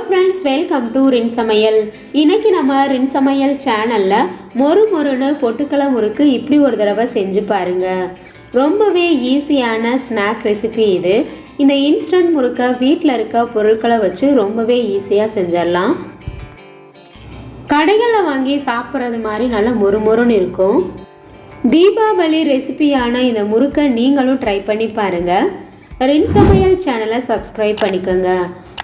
friends, welcome to samayal. இன்னைக்கு நம்ம samayal சேனல்ல மொறுன்னு பொட்டுக்கடலை முறுக்கு இப்படி ஒரு தடவை செஞ்சு பாருங்க. ரொம்பவே ஈஸியான ஸ்நாக் ரெசிபி இது. இந்த இன்ஸ்டன்ட் முறுக்க வீட்ல இருக்க பொருட்களை வச்சு ரொம்பவே ஈஸியா செஞ்சிரலாம். கடைகளில் வாங்கி சாப்பிட்றது மாதிரி நல்ல மொறுன்னு இருக்கும். தீபாவளி ரெசிபியான இந்த முறுக்கை நீங்களும் ட்ரை பண்ணி பாருங்க. samayal சேனலை சப்ஸ்கிரைப் பண்ணிக்கோங்க.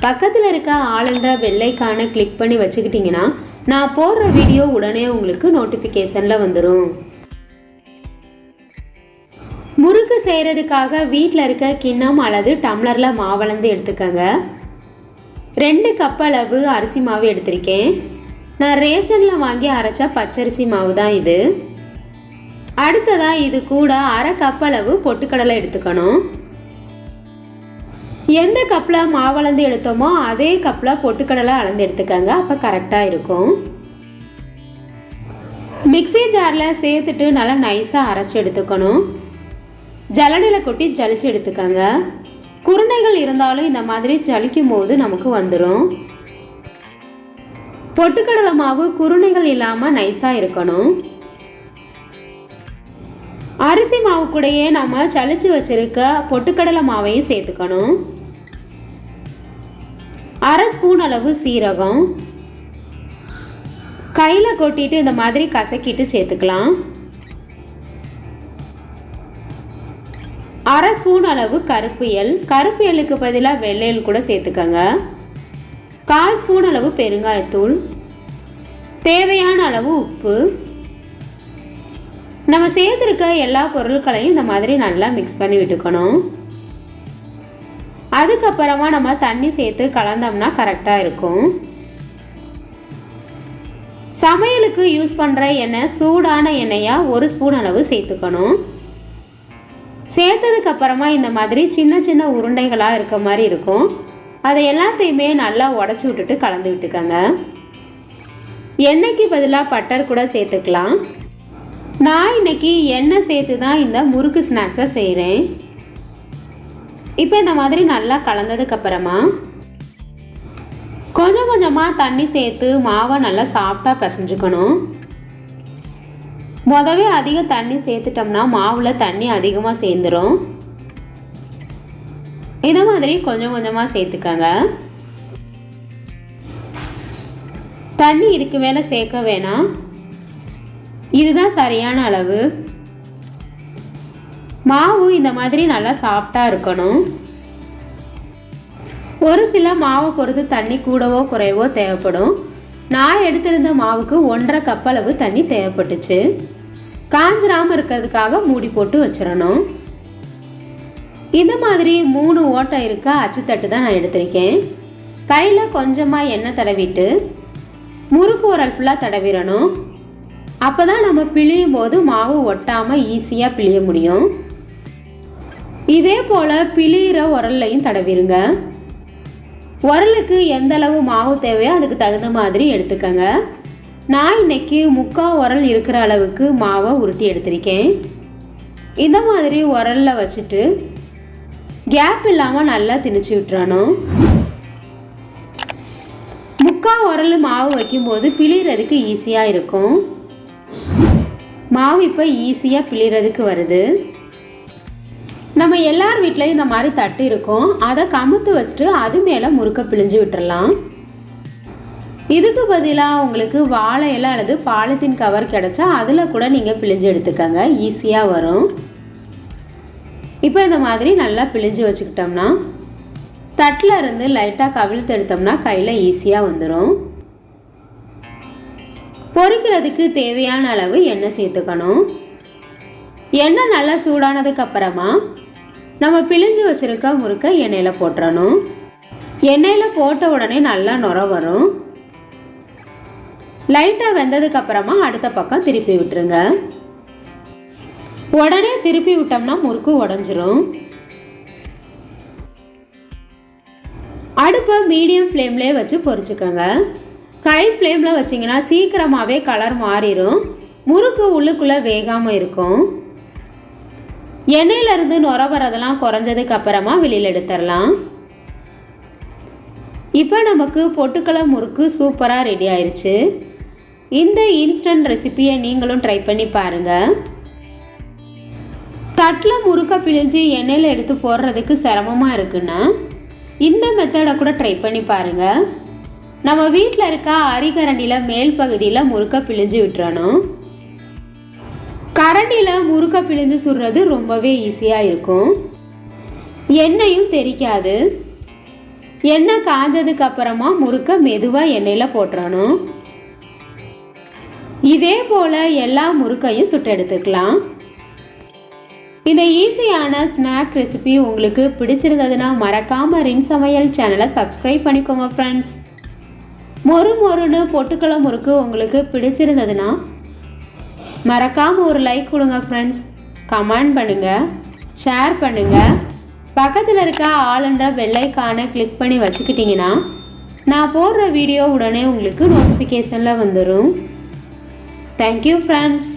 பக்கத்தில் இருக்க ஆளுன்ற பெல் ஐகானை கிளிக் பண்ணி வச்சுக்கிட்டிங்கன்னா நான் போடுற வீடியோ உடனே உங்களுக்கு நோட்டிஃபிகேஷனில் வந்துடும். முறுக்கு செய்கிறதுக்காக வீட்டில் இருக்க கிண்ணம் அல்லது டம்ளரில் மாவளந்து எடுத்துக்கோங்க. 2 கப் அளவு அரிசி மாவு எடுத்திருக்கேன். நான் ரேஷனில் வாங்கி அரைச்ச பச்சரிசி மாவு தான் இது. அடுத்ததாக இது கூட 1/2 கப் அளவு பொட்டுக்கடலை எடுத்துக்கணும். எந்த கப்பில் மாவளந்து எடுத்தோமோ அதே கப்பில் பொட்டுக்கடலை அளந்து எடுத்துக்கோங்க. அப்போ கரெக்டாக இருக்கும். மிக்ஸி ஜாரில் சேர்த்துட்டு நல்லா நைஸாக அரைச்சி எடுத்துக்கணும். ஜல்லடையில் கொட்டி ஜலிச்சு எடுத்துக்கோங்க. குருணைகள் இருந்தாலும் இந்த மாதிரி ஜலிக்கும் போது நமக்கு வந்துடும். பொட்டுக்கடலை மாவு குருணைகள் இல்லாமல் நைஸாக இருக்கணும். அரிசி மாவு கூடயே நம்ம சலிச்சு வச்சிருக்க பொட்டுக்கடலை மாவையும் சேர்த்துக்கணும். 1/2 ஸ்பூன் அளவு சீரகம் கையில் கொட்டிட்டு இந்த மாதிரி கசக்கிட்டு சேர்த்துக்கலாம். 1/2 ஸ்பூன் அளவு கருப்பு எள்ளுக்கு பதிலாக வெள்ளை எள் கூட சேர்த்துக்கோங்க. 1/4 ஸ்பூன் அளவு பெருங்காயத்தூள், தேவையான அளவு உப்பு. நம்ம சேர்த்துருக்க எல்லா பொருட்களையும் இந்த மாதிரி நல்லா மிக்ஸ் பண்ணி விட்டுக்கணும். அதுக்கப்புறமா நம்ம தண்ணி சேர்த்து கலந்தோம்னா கரெக்டாக இருக்கும். சமையலுக்கு யூஸ் பண்ணுற எண்ணெய் சூடான எண்ணெயாக 1 ஸ்பூன் அளவு சேர்த்துக்கணும். சேர்த்ததுக்கப்புறமா இந்த மாதிரி சின்ன உருண்டைகளாக இருக்க மாதிரி இருக்கும். அதை எல்லாத்தையுமே நல்லா உடச்சி விட்டுட்டு கலந்து விட்டுக்கோங்க. எண்ணெய்க்கு பதிலாக பட்டர் கூட சேர்த்துக்கலாம். நான் இன்னைக்கு எண்ணெய் சேர்த்து தான் இந்த முறுக்கு ஸ்நாக்ஸை செய்கிறேன். இப்போ இந்த மாதிரி நல்லா கலந்ததுக்கப்புறமா கொஞ்சமாக தண்ணி சேர்த்து மாவை நல்லா சாஃப்டாக பிசைஞ்சுக்கணும். முதவே அதிக தண்ணி சேர்த்துட்டோம்னா மாவில் தண்ணி அதிகமாக சேர்ந்துடும். இதை மாதிரி கொஞ்சமாக சேர்த்துக்கங்க. தண்ணி இதுக்கு மேலே சேர்க்க வேணாம். இதுதான் சரியான அளவு. மாவு இந்த மாதிரி நல்லா சாஃப்டாக இருக்கணும். ஒரு சில மாவை பொறுத்து தண்ணி கூடவோ குறைவோ தேவைப்படும். நான் எடுத்திருந்த மாவுக்கு 1/2 கப் அளவு தண்ணி தேவைப்பட்டுச்சு. காஞ்சிராமல் இருக்கிறதுக்காக மூடி போட்டு வச்சிடணும். இந்த மாதிரி 3 ஓட்டை இருக்க அச்சுத்தட்டு தான் நான் எடுத்திருக்கேன். கையில் கொஞ்சமாக எண்ணெய் தடவிட்டு முறுக்கு உரல் ஃபுல்லாக தடவிடணும். அப்போ தான் நம்ம பிழியும் போது மாவு ஒட்டாமல் ஈஸியாக பிழிய முடியும். இதே போல் பிழிகிற உரல்லையும் தடவிடுங்க. உரலுக்கு எந்த அளவு மாவு தேவையோ அதுக்கு தகுந்த மாதிரி எடுத்துக்கங்க. நான் இன்னைக்கு 3/4 உரல் இருக்கிற அளவுக்கு மாவை உருட்டி எடுத்திருக்கேன். இந்த மாதிரி உரலில் வச்சுட்டு கேப் இல்லாமல் நல்லா திணிச்சு விட்டுறணும். 3/4 உரல் மாவு வைக்கும்போது பிழிகிறதுக்கு ஈஸியாக இருக்கும். மாவு இப்போ ஈஸியாக பிழிகிறதுக்கு வருது. நம்ம எல்லார் வீட்லேயும் இந்த மாதிரி தட்டு இருக்கும். அதை கமுத்து வச்சுட்டு அது மேலே முறுக்க பிழிஞ்சு விட்டுறலாம். இதுக்கு பதிலாக உங்களுக்கு வாழை இலை அல்லது பாலித்தீன் கவர் கிடச்சா அதில் கூட நீங்கள் பிழிஞ்சு எடுத்துக்கோங்க. ஈஸியாக வரும். இப்போ இந்த மாதிரி நல்லா பிழிஞ்சு வச்சுக்கிட்டோம்னா தட்டில் இருந்து லைட்டாக கவிழ்த்து எடுத்தோம்னா கையில் ஈஸியாக வந்துடும். பொரிக்கிறதுக்கு தேவையான அளவு எண்ணெய் சேர்த்துக்கணும். எண்ணெய் நல்லா சூடானதுக்கு அப்புறமா நம்ம பிழிஞ்சு வச்சுருக்க முறுக்கை எண்ணெயில் போட்டுறணும். எண்ணெயில் போட்ட உடனே நல்லா நுர வரும். லைட்டாக வெந்ததுக்கு அப்புறமா அடுத்த பக்கம் திருப்பி விட்டுருங்க. உடனே திருப்பி விட்டோம்னா முறுக்கு உடஞ்சிரும். அடுப்பை மீடியம் ஃப்ளேம்லேயே வச்சு பொரிச்சுக்கோங்க. ஹை ஃப்ளேமில் வச்சிங்கன்னா சீக்கிரமாகவே கலர் மாறிடும். முறுக்கு உள்ளுக்குள்ளே வேகாமல் இருக்கும். எண்ணெயிலேருந்து நுர வரதெல்லாம் குறைஞ்சதுக்கு அப்புறமா வெளியில் எடுத்துடலாம். இப்போ நமக்கு பொட்டுக்கடலை முறுக்கு சூப்பராக ரெடி ஆயிடுச்சு. இந்த இன்ஸ்டன்ட் ரெசிபியை நீங்களும் ட்ரை பண்ணி பாருங்கள். தட்டில் முறுக்கை பிழிஞ்சு எண்ணெயில் எடுத்து போடுறதுக்கு சிரமமாக இருக்குன்னா இந்த மெத்தடை கூட ட்ரை பண்ணி பாருங்கள். நம்ம வீட்டில் இருக்க அரிகரண்டியில் மேல் பகுதியில் முறுக்கை பிழிஞ்சு விட்டுறணும். கரண்டியில் முறுக்கை பிழிஞ்சு சுடுறது ரொம்பவே ஈஸியாக இருக்கும். எண்ணெயும் தெரிக்காது. எண்ணெய் காஞ்சதுக்கு அப்புறமா முறுக்கை மெதுவாக எண்ணெயில் போட்டுறணும். இதே போல் எல்லா முறுக்கையும் சுட்டு எடுத்துக்கலாம். இந்த ஈஸியான ஸ்நாக் ரெசிபி உங்களுக்கு பிடிச்சிருந்ததுன்னா மறக்காமல் ரின் சமையல் சேனலை சப்ஸ்கிரைப் பண்ணிக்கோங்க ஃப்ரெண்ட்ஸ். மொறுன்னு பொட்டுக்கடலை முறுக்கு உங்களுக்கு பிடிச்சிருந்ததுன்னா மறக்காமல் ஒரு லைக் கொடுங்க ஃப்ரெண்ட்ஸ். கமெண்ட் பண்ணுங்கள், ஷேர் பண்ணுங்கள். பக்கத்தில் இருக்க ஆளுன்ற பெல் ஐகானை கிளிக் பண்ணி வச்சுக்கிட்டிங்கன்னா நான் போடுற வீடியோ உடனே உங்களுக்கு நோட்டிஃபிகேஷனில் வந்துடும். Thank you friends.